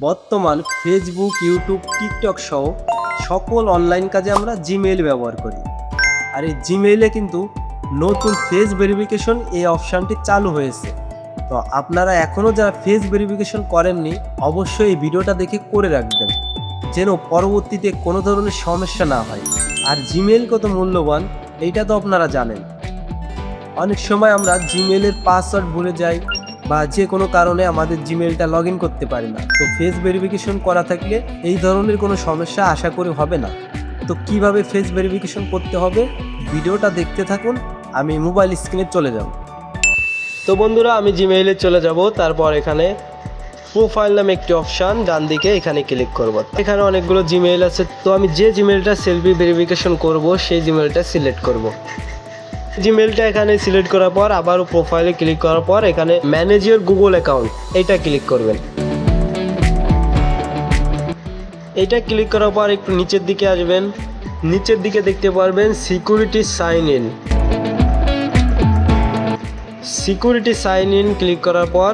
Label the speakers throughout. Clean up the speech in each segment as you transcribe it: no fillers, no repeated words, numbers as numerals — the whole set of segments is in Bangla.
Speaker 1: বর্তমান ফেসবুক, ইউটিউব, টিকটক সহ সকল অনলাইন কাজে আমরা জিমেইল ব্যবহার করি। আর এই জিমেইলে কিন্তু নতুন ফেস ভেরিফিকেশন এই অপশানটি চালু হয়েছে। তো আপনারা এখনও যারা ফেস ভেরিফিকেশন করেননি অবশ্যই এই ভিডিওটা দেখে করে রাখবেন, যেন পরবর্তীতে কোনো ধরনের সমস্যা না হয়। আর জিমেইল কত মূল্যবান এইটা তো আপনারা জানেন। অনেক সময় আমরা জিমেইলের পাসওয়ার্ড ভুলে যাই বা যে কোনো কারণে আমাদের জিমেইলটা লগ ইন করতে পারি না। তো ফেস ভেরিফিকেশন করা থাকলে এই ধরনের কোনো সমস্যা আশা করি হবে না। তো কিভাবে ফেস ভেরিফিকেশন করতে হবে ভিডিওটা দেখতে থাকুন, আমি মোবাইল স্ক্রিনে চলে যাব। তো বন্ধুরা, আমি জিমেইলে চলে যাব। তারপর এখানে প্রোফাইল নামে একটি অপশান, ডান দিকে এখানে ক্লিক করব। এখানে অনেকগুলো জিমেইল আছে, তো আমি যে জিমেইলটা সেলফি ভেরিফিকেশন করব সেই জিমেইলটা সিলেক্ট করব। জিমেইলটা এখানে সিলেক্ট করার পর আবারও প্রোফাইলে ক্লিক করার পর এখানে ম্যানেজ ইওর গুগল অ্যাকাউন্ট এটা ক্লিক করবেন। এটা ক্লিক করার পর একটু নিচের দিকে আসবেন, নিচের দিকে দেখতে পারবেন security sign in. Security sign in click করার পর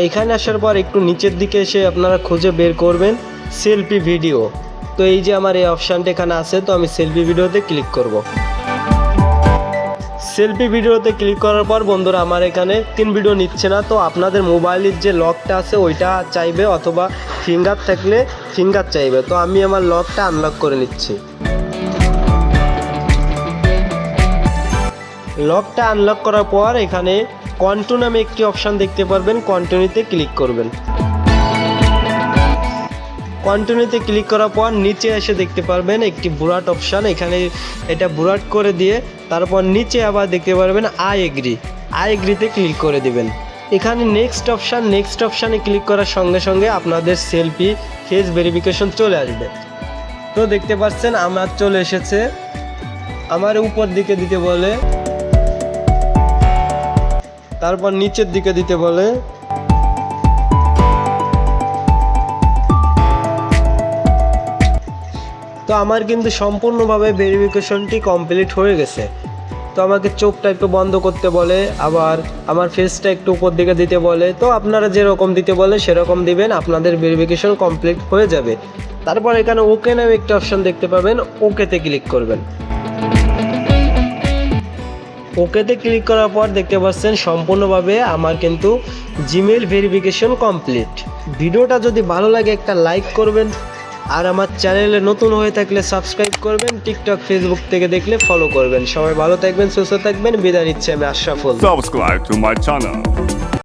Speaker 1: এখানে আসার পর একটু নিচের দিকে এসে আপনারা খুঁজে বের করবেন সেলফি ভিডিও। তো এই যে আমার এই অপশানটা এখানে আছে, তো আমি সেলফি ভিডিওতে ক্লিক করব। সেলফি ভিডিওতে ক্লিক করার পর বন্ধুরা আমার এখানে 3 ভিডিও নিচ্ছে না। তো আপনাদের মোবাইলের যে লকটা আছে ওইটা চাইবে, অথবা ফিঙ্গার থাকলে ফিঙ্গার চাইবে। তো আমি আমার লকটা আনলক করে নিচ্ছি। লকটা আনলক করার পর এখানে কন্টিনিউ নামে একটি অপশান দেখতে পারবেন, কন্টিনিউতে ক্লিক করবেন। কন্টিনিউতে ক্লিক করার পর নিচে এসে দেখতে পারবেন একটি বুরাট অপশান, এখানে এটা বুরাট করে দিয়ে তারপর নিচে আবার দেখতে পারবেন আই এগ্রিতে ক্লিক করে দিবেন। এখানে নেক্সট অপশানে ক্লিক করার সঙ্গে সঙ্গে আপনাদের সেলফি ফেস ভেরিফিকেশন চলে আসবে। তো দেখতে পাচ্ছেন আমার চলে এসেছে। আমার উপর দিকে দিতে বলে, তারপর নিচের দিকে দিতে বলে। তো আমার কিন্তু সম্পূর্ণভাবে ভেরিফিকেশনটি কমপ্লিট হয়ে গেছে। তো আমাকে চোখটা একটু বন্ধ করতে বলে, আবার আমার ফেসটা একটু উপর দিকে দিতে বলে। তো আপনারা যেরকম দিতে বলে সেরকম দিবেন, আপনাদের ভেরিফিকেশন কমপ্লিট হয়ে যাবে। তারপর এখানে ওকে নামে একটা অপশান দেখতে পাবেন, ওকেতে ক্লিক করবেন। ওকেতে ক্লিক করার পর দেখতে পাচ্ছেন সম্পূর্ণভাবে আমার কিন্তু জিমেইল ভেরিফিকেশন কমপ্লিট। ভিডিওটা যদি ভালো লাগে একটা লাইক করবেন, আর আমার চ্যানেলে নতুন হয়ে থাকলে সাবস্ক্রাইব করবেন, টিকটক ফেসবুক থেকে দেখলে ফলো করবেন। সবাই ভালো থাকবেন, সুস্থ থাকবেন, বিদায় নিচ্ছি আমি Ashraful.
Speaker 2: Subscribe to my channel.